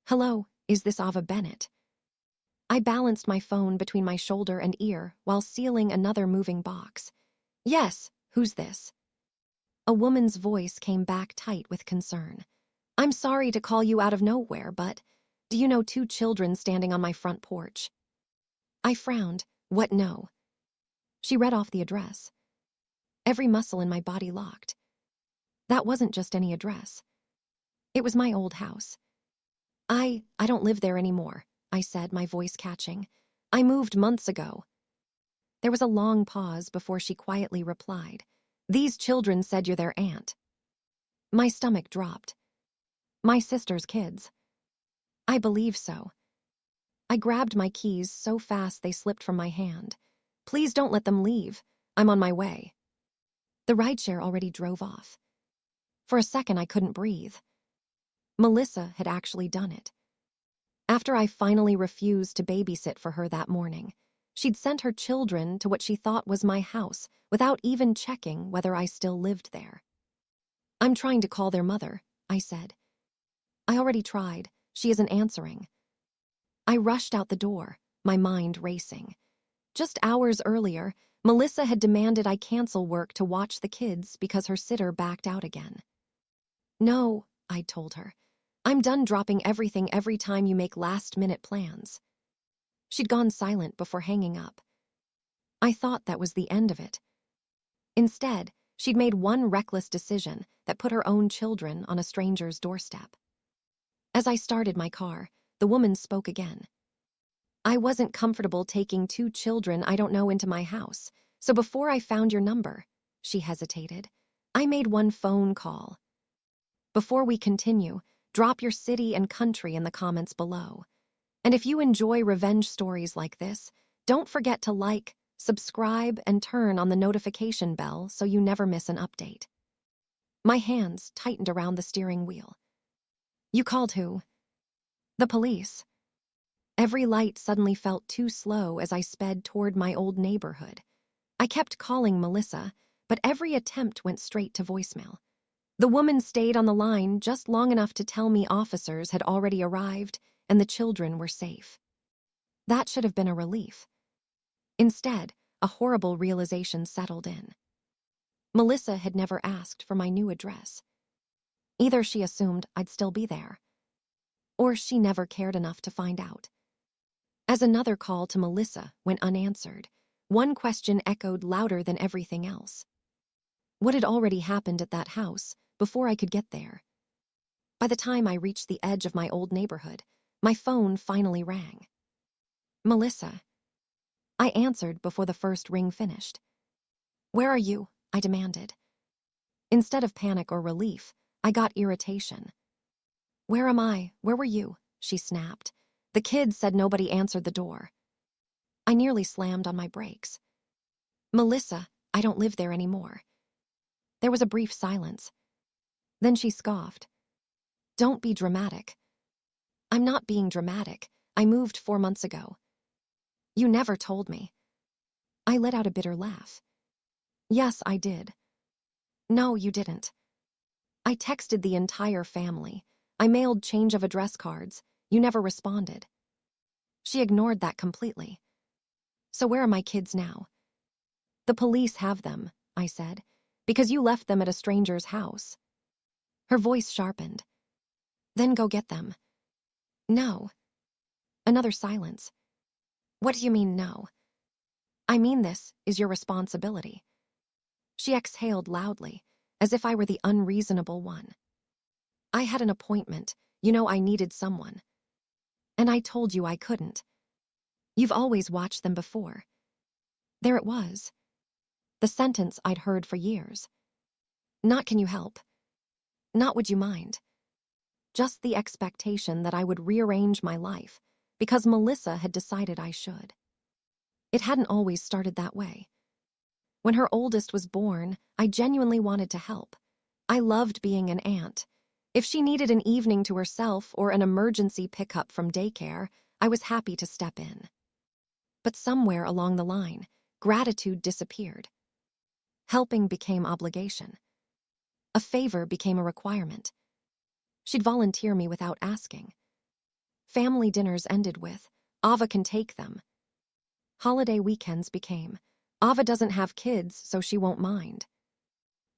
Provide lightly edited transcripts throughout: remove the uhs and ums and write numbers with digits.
Hello, is this Ava Bennett? I balanced my phone between my shoulder and ear while sealing another moving box. Yes, who's this? A woman's voice came back tight with concern. I'm sorry to call you out of nowhere, but do you know two children standing on my front porch? I frowned. What no? She read off the address. Every muscle in my body locked. That wasn't just any address. It was my old house. I don't live there anymore, I said, my voice catching. I moved months ago. There was a long pause before she quietly replied. These children said you're their aunt. My stomach dropped. My sister's kids. I believe so. I grabbed my keys so fast they slipped from my hand. Please don't let them leave. I'm on my way. The rideshare already drove off. For a second, I couldn't breathe. Melissa had actually done it. After I finally refused to babysit for her that morning, she'd sent her children to what she thought was my house without even checking whether I still lived there. I'm trying to call their mother, I said. I already tried. She isn't answering. I rushed out the door, my mind racing. Just hours earlier, Melissa had demanded I cancel work to watch the kids because her sitter backed out again. No, I'd told her. I'm done dropping everything every time you make last-minute plans. She'd gone silent before hanging up. I thought that was the end of it. Instead, she'd made one reckless decision that put her own children on a stranger's doorstep. As I started my car, the woman spoke again. I wasn't comfortable taking two children I don't know into my house, so before I found your number, she hesitated, I made one phone call. Before we continue, drop your city and country in the comments below. And if you enjoy revenge stories like this, don't forget to like, subscribe, and turn on the notification bell so you never miss an update. My hands tightened around the steering wheel. You called who? The police. Every light suddenly felt too slow as I sped toward my old neighborhood. I kept calling Melissa, but every attempt went straight to voicemail. The woman stayed on the line just long enough to tell me officers had already arrived and the children were safe. That should have been a relief. Instead, a horrible realization settled in. Melissa had never asked for my new address. Either she assumed I'd still be there, or she never cared enough to find out. As another call to Melissa went unanswered, one question echoed louder than everything else. What had already happened at that house before I could get there? By the time I reached the edge of my old neighborhood, my phone finally rang. Melissa. I answered before the first ring finished. Where are you? I demanded. Instead of panic or relief, I got irritation. Where am I? Where were you? She snapped. The kids said nobody answered the door. I nearly slammed on my brakes. Melissa, I don't live there anymore. There was a brief silence. Then she scoffed. Don't be dramatic. I'm not being dramatic. I moved 4 months ago. You never told me. I let out a bitter laugh. Yes, I did. No, you didn't. I texted the entire family. I mailed change of address cards. You never responded. She ignored that completely. So where are my kids now? The police have them, I said, because you left them at a stranger's house. Her voice sharpened. Then go get them. No. Another silence. What do you mean, no? I mean this is your responsibility. She exhaled loudly, as if I were the unreasonable one. I had an appointment. You know I needed someone. And I told you I couldn't. You've always watched them before. There it was. The sentence I'd heard for years. Not can you help. Not would you mind. Just the expectation that I would rearrange my life because Melissa had decided I should. It hadn't always started that way. When her oldest was born, I genuinely wanted to help. I loved being an aunt. If she needed an evening to herself or an emergency pickup from daycare, I was happy to step in. But somewhere along the line, gratitude disappeared. Helping became obligation. A favor became a requirement. She'd volunteer me without asking. Family dinners ended with, "Ava can take them." Holiday weekends became, "Ava doesn't have kids, so she won't mind."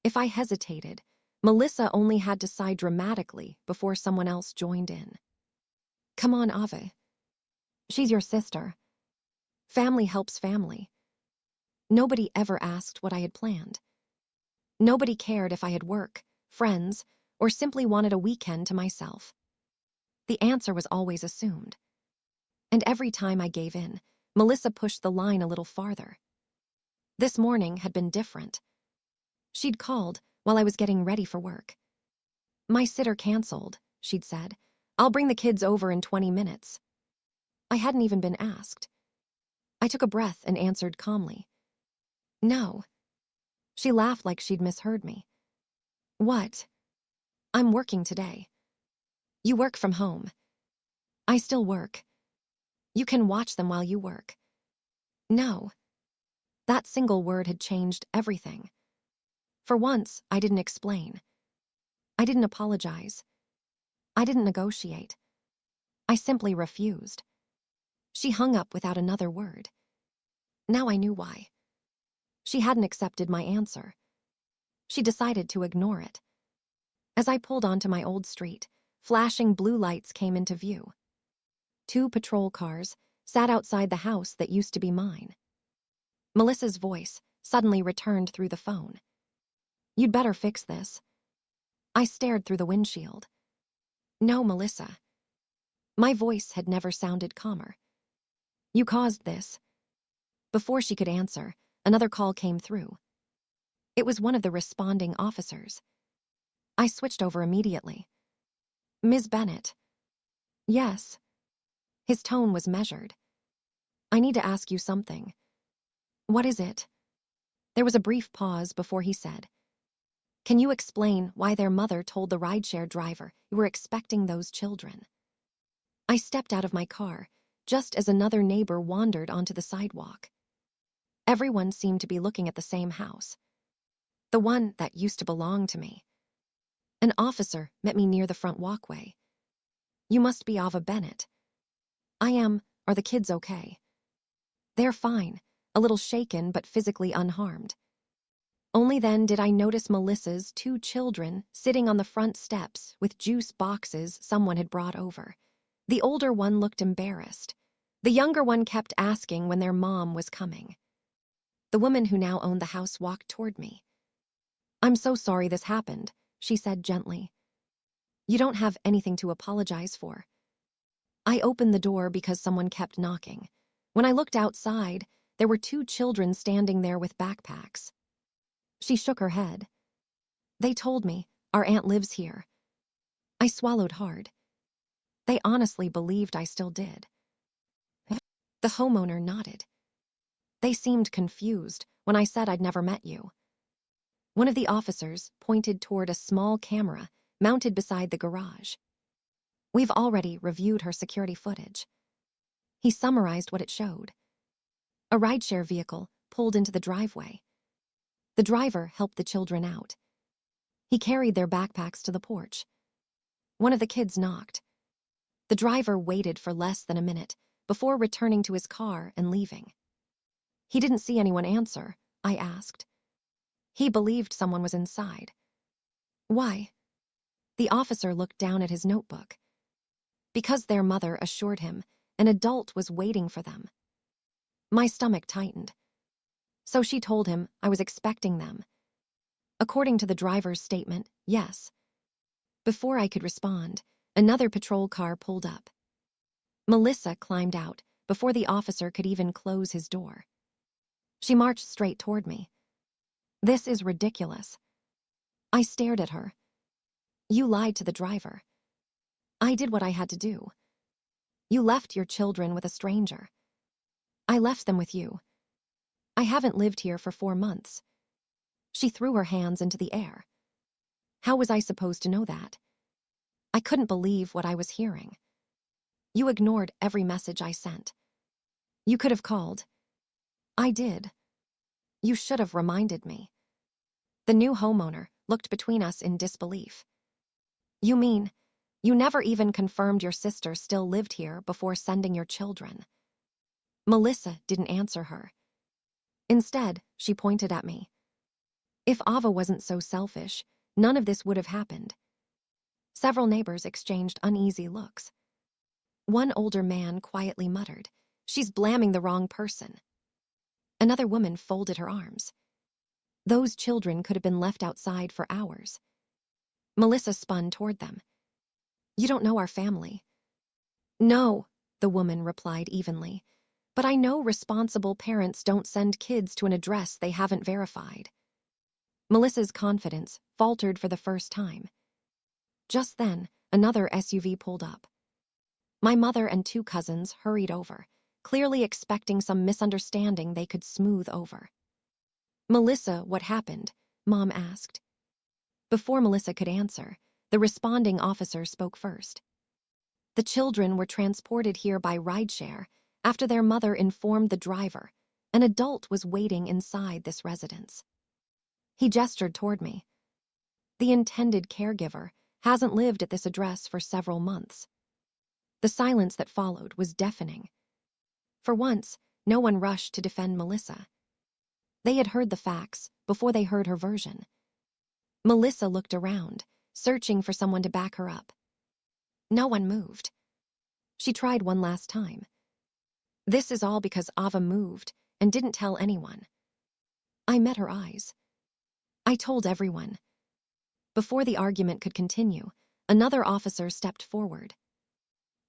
If I hesitated, Melissa only had to sigh dramatically before someone else joined in. "Come on, Ava. She's your sister. Family helps family." Nobody ever asked what I had planned. Nobody cared if I had work, friends, or simply wanted a weekend to myself. The answer was always assumed. And every time I gave in, Melissa pushed the line a little farther. This morning had been different. She'd called while I was getting ready for work. "My sitter canceled," she'd said. "I'll bring the kids over in 20 minutes." I hadn't even been asked. I took a breath and answered calmly, "No." She laughed like she'd misheard me. "What?" "I'm working today." "You work from home." "I still work." "You can watch them while you work." "No." That single word had changed everything. For once, I didn't explain. I didn't apologize. I didn't negotiate. I simply refused. She hung up without another word. Now I knew why. She hadn't accepted my answer. She decided to ignore it. As I pulled onto my old street, flashing blue lights came into view. 2 patrol cars sat outside the house that used to be mine. Melissa's voice suddenly returned through the phone. "You'd better fix this." I stared through the windshield. "No, Melissa." My voice had never sounded calmer. "You caused this." Before she could answer, another call came through. It was one of the responding officers. I switched over immediately. "Ms. Bennett." "Yes." His tone was measured. "I need to ask you something." "What is it?" There was a brief pause before he said, "Can you explain why their mother told the rideshare driver you were expecting those children?" I stepped out of my car, just as another neighbor wandered onto the sidewalk. Everyone seemed to be looking at the same house. The one that used to belong to me. An officer met me near the front walkway. "You must be Ava Bennett." "I am. Are the kids okay?" "They're fine, a little shaken but physically unharmed." Only then did I notice Melissa's 2 children sitting on the front steps with juice boxes someone had brought over. The older one looked embarrassed. The younger one kept asking when their mom was coming. The woman who now owned the house walked toward me. "I'm so sorry this happened," she said gently. "You don't have anything to apologize for." I opened the door because someone kept knocking. When I looked outside, there were 2 children standing there with backpacks. She shook her head. "They told me our aunt lives here." I swallowed hard. They honestly believed I still did. The homeowner nodded. "They seemed confused when I said I'd never met you." One of the officers pointed toward a small camera mounted beside the garage. "We've already reviewed her security footage." He summarized what it showed. A rideshare vehicle pulled into the driveway. The driver helped the children out. He carried their backpacks to the porch. One of the kids knocked. The driver waited for less than a minute before returning to his car and leaving. "He didn't see anyone answer," I asked. "He believed someone was inside." "Why?" The officer looked down at his notebook. "Because their mother assured him an adult was waiting for them." My stomach tightened. "So she told him I was expecting them." According to the driver's statement, yes. Before I could respond, another patrol car pulled up. Melissa climbed out before the officer could even close his door. She marched straight toward me. "This is ridiculous." I stared at her. "You lied to the driver." "I did what I had to do." "You left your children with a stranger." "I left them with you." "I haven't lived here for 4 months." She threw her hands into the air. How was I supposed to know that? I couldn't believe what I was hearing. "You ignored every message I sent." "You could have called." "I did." "You should have reminded me." The new homeowner looked between us in disbelief. "You mean You never even confirmed your sister still lived here before sending your children." Melissa didn't answer her. Instead, she pointed at me. If Ava wasn't so selfish, none of this would have happened. Several neighbors exchanged uneasy looks. One older man quietly muttered, "She's blaming the wrong person." Another woman folded her arms. Those children could have been left outside for hours. Melissa spun toward them. "You don't know our family." "No," the woman replied evenly, "but I know responsible parents don't send kids to an address they haven't verified." Melissa's confidence faltered for the first time. Just then, another SUV pulled up. My mother and two cousins hurried over, clearly expecting some misunderstanding they could smooth over. "Melissa, what happened?" Mom asked. Before Melissa could answer, the responding officer spoke first. "The children were transported here by rideshare after their mother informed the driver an adult was waiting inside this residence." He gestured toward me. "The intended caregiver hasn't lived at this address for several months." The silence that followed was deafening. For once, no one rushed to defend Melissa. They had heard the facts before they heard her version. Melissa looked around, searching for someone to back her up. No one moved. She tried one last time. "This is all because Ava moved and didn't tell anyone." I met her eyes. "I told everyone." Before the argument could continue, another officer stepped forward.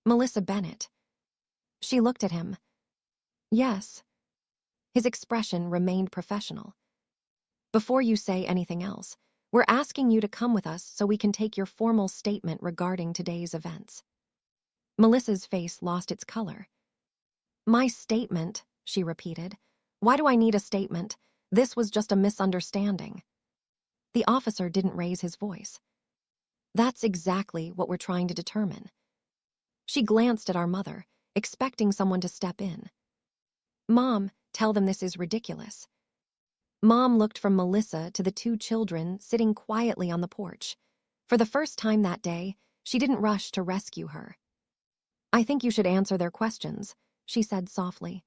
"Melissa Bennett." She looked at him. "Yes." His expression remained professional. "Before you say anything else, we're asking you to come with us so we can take your formal statement regarding today's events." Melissa's face lost its color. "My statement," she repeated. "Why do I need a statement? This was just a misunderstanding." The officer didn't raise his voice. "That's exactly what we're trying to determine." She glanced at our mother, expecting someone to step in. "Mom, tell them this is ridiculous." Mom looked from Melissa to the two children sitting quietly on the porch. For the first time that day, she didn't rush to rescue her. "I think you should answer their questions," she said softly.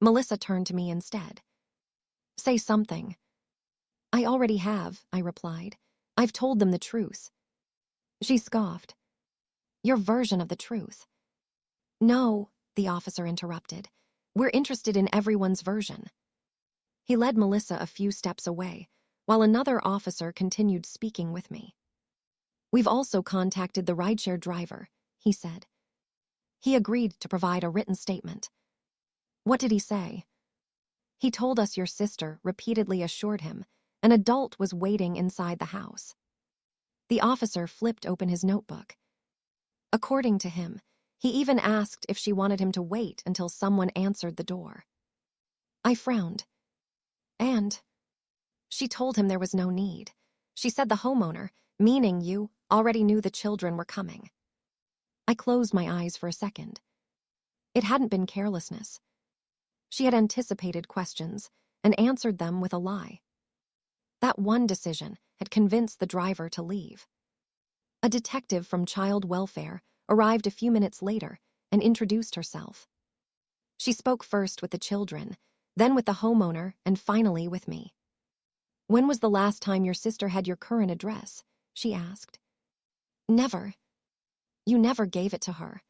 Melissa turned to me instead. "Say something." "I already have," I replied. "I've told them the truth." She scoffed. "Your version of the truth." "No," the officer interrupted. "We're interested in everyone's version." He led Melissa a few steps away, while another officer continued speaking with me. "We've also contacted the rideshare driver," he said. "He agreed to provide a written statement." "What did he say?" "He told us your sister repeatedly assured him an adult was waiting inside the house." The officer flipped open his notebook. "According to him, he even asked if she wanted him to wait until someone answered the door." I frowned. "And?" "She told him there was no need. She said the homeowner, meaning you, already knew the children were coming." I closed my eyes for a second. It hadn't been carelessness. She had anticipated questions and answered them with a lie. That one decision had convinced the driver to leave. A detective from Child Welfare arrived a few minutes later and introduced herself. She spoke first with the children, then with the homeowner, and finally with me. "When was the last time your sister had your current address?" she asked. "Never." "You never gave it to her."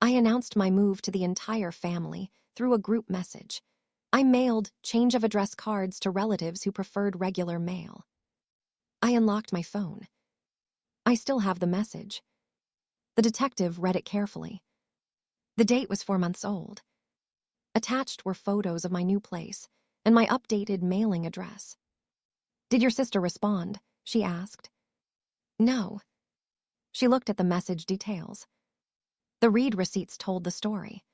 "I announced my move to the entire family through a group message. I mailed change of address cards to relatives who preferred regular mail." I unlocked my phone. I still have the message. The detective read it carefully. The date was 4 months old. Attached were photos of my new place and my updated mailing address. "Did your sister respond?" she asked. "No." She looked at the message details. The read receipts told the story.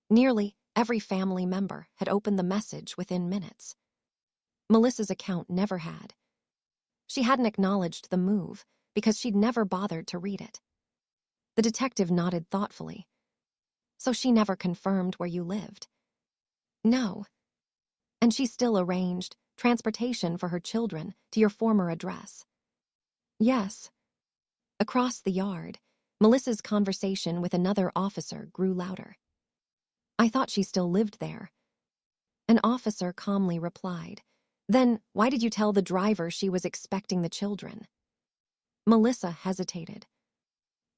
Nearly every family member had opened the message within minutes. Melissa's account never had. She hadn't acknowledged the move because she'd never bothered to read it. The detective nodded thoughtfully. "So she never confirmed where you lived?" "No." "And she still arranged transportation for her children to your former address?" "Yes." Across the yard, Melissa's conversation with another officer grew louder. I thought she still lived there. An officer calmly replied, "Then why did you tell the driver she was expecting the children?" Melissa hesitated.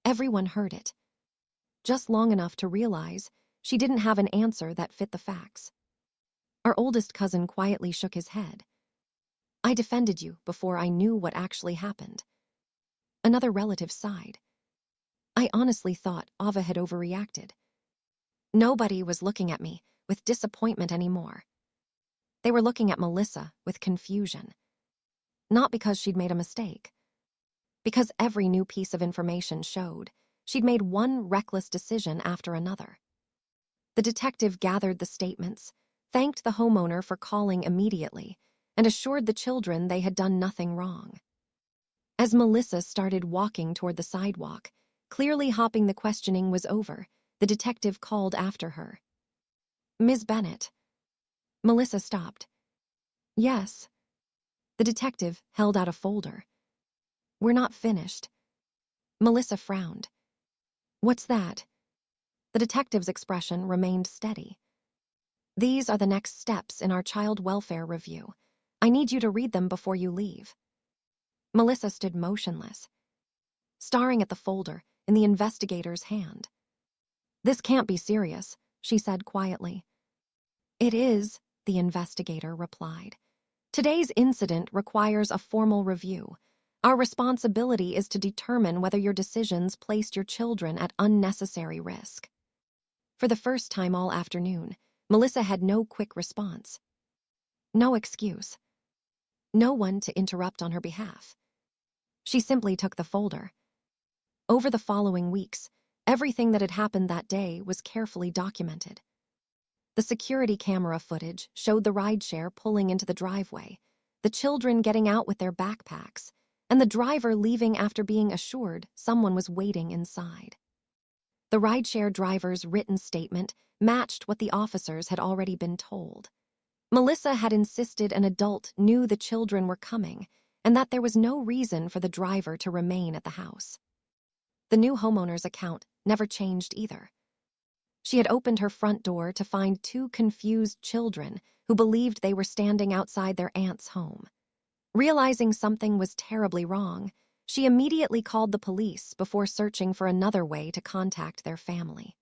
Everyone heard it, just long enough to realize she didn't have an answer that fit the facts. Our oldest cousin quietly shook his head. "I defended you before I knew what actually happened." Another relative sighed. "I honestly thought Ava had overreacted. Nobody was looking at me with disappointment anymore. They were looking at Melissa with confusion. Not because she'd made a mistake, because every new piece of information showed she'd made one reckless decision after another." The detective gathered the statements, thanked the homeowner for calling immediately, and assured the children they had done nothing wrong. As Melissa started walking toward the sidewalk, clearly hoping the questioning was over, the detective called after her. "Ms. Bennett." Melissa stopped. "Yes." The detective held out a folder. "We're not finished." Melissa frowned. "What's that?" The detective's expression remained steady. "These are the next steps in our child welfare review. I need you to read them before you leave." Melissa stood motionless, staring at the folder in the investigator's hand. "This can't be serious," she said quietly. "It is," the investigator replied. "Today's incident requires a formal review. Our responsibility is to determine whether your decisions placed your children at unnecessary risk." For the first time all afternoon, Melissa had no quick response. No excuse. No one to interrupt on her behalf. She simply took the folder. Over the following weeks, everything that had happened that day was carefully documented. The security camera footage showed the rideshare pulling into the driveway, the children getting out with their backpacks, and the driver leaving after being assured someone was waiting inside. The rideshare driver's written statement matched what the officers had already been told. Melissa had insisted an adult knew the children were coming and that there was no reason for the driver to remain at the house. The new homeowner's account never changed either. She had opened her front door to find two confused children who believed they were standing outside their aunt's home. Realizing something was terribly wrong, she immediately called the police before searching for another way to contact their family.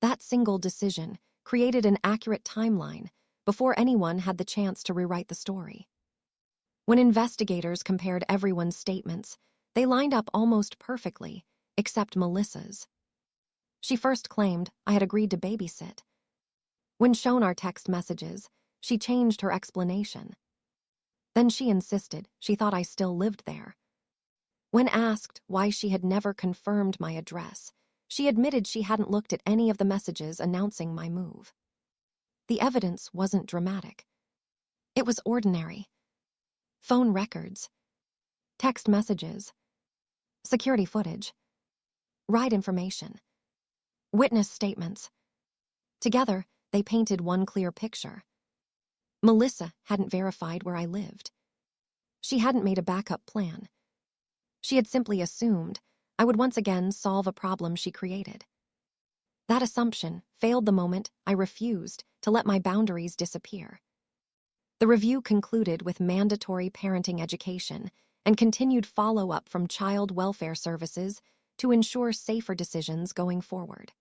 That single decision created an accurate timeline before anyone had the chance to rewrite the story. When investigators compared everyone's statements, they lined up almost perfectly, except Melissa's. She first claimed I had agreed to babysit. When shown our text messages, she changed her explanation. Then she insisted she thought I still lived there. When asked why she had never confirmed my address, she admitted she hadn't looked at any of the messages announcing my move. The evidence wasn't dramatic. It was ordinary. Phone records, text messages, security footage, ride information, witness statements. Together, they painted one clear picture. Melissa hadn't verified where I lived. She hadn't made a backup plan. She had simply assumed I would once again solve a problem she created. That assumption failed the moment I refused to let my boundaries disappear. The review concluded with mandatory parenting education and continued follow-up from child welfare services to ensure safer decisions going forward.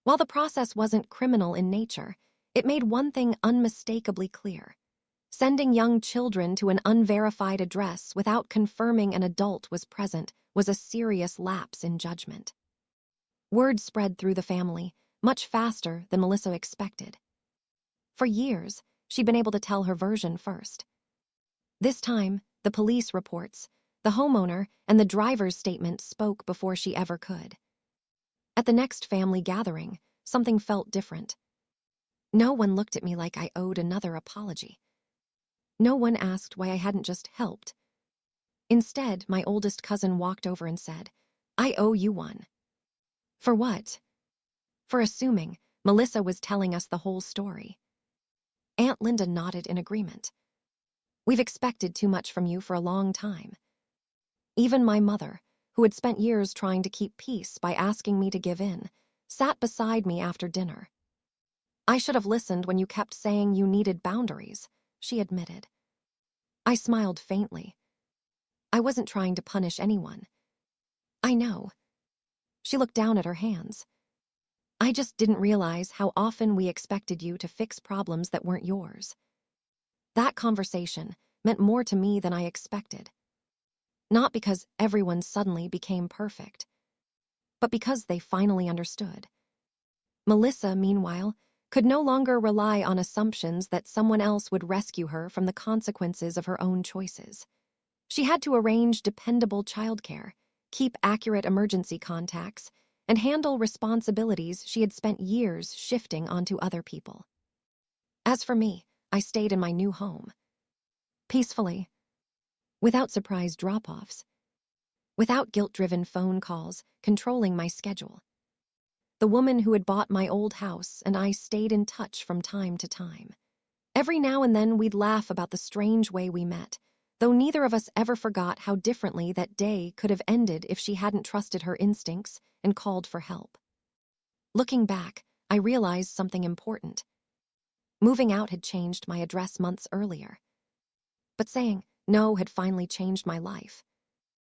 While the process wasn't criminal in nature, it made one thing unmistakably clear. Sending young children to an unverified address without confirming an adult was present was a serious lapse in judgment. Word spread through the family much faster than Melissa expected. For years, she'd been able to tell her version first. This time, the police reports, the homeowner, and the driver's statement spoke before she ever could. At the next family gathering, something felt different. No one looked at me like I owed another apology. No one asked why I hadn't just helped. Instead, my oldest cousin walked over and said, "I owe you one." For what? For assuming Melissa was telling us the whole story. Aunt Linda nodded in agreement. "We've expected too much from you for a long time." Even my mother, who who had spent years trying to keep peace by asking me to give in, sat beside me after dinner. "I should have listened when you kept saying you needed boundaries," she admitted. I smiled faintly. "I wasn't trying to punish anyone." "I know." She looked down at her hands. "I just didn't realize how often we expected you to fix problems that weren't yours." That conversation meant more to me than I expected. Not because everyone suddenly became perfect, but because they finally understood. Melissa, meanwhile, could no longer rely on assumptions that someone else would rescue her from the consequences of her own choices. She had to arrange dependable childcare, keep accurate emergency contacts, and handle responsibilities she had spent years shifting onto other people. As for me, I stayed in my new home. Peacefully, without surprise drop-offs, without guilt-driven phone calls controlling my schedule. The woman who had bought my old house and I stayed in touch from time to time. Every now and then we'd laugh about the strange way we met, though neither of us ever forgot how differently that day could have ended if she hadn't trusted her instincts and called for help. Looking back, I realized something important. Moving out had changed my address months earlier. But saying no had finally changed my life.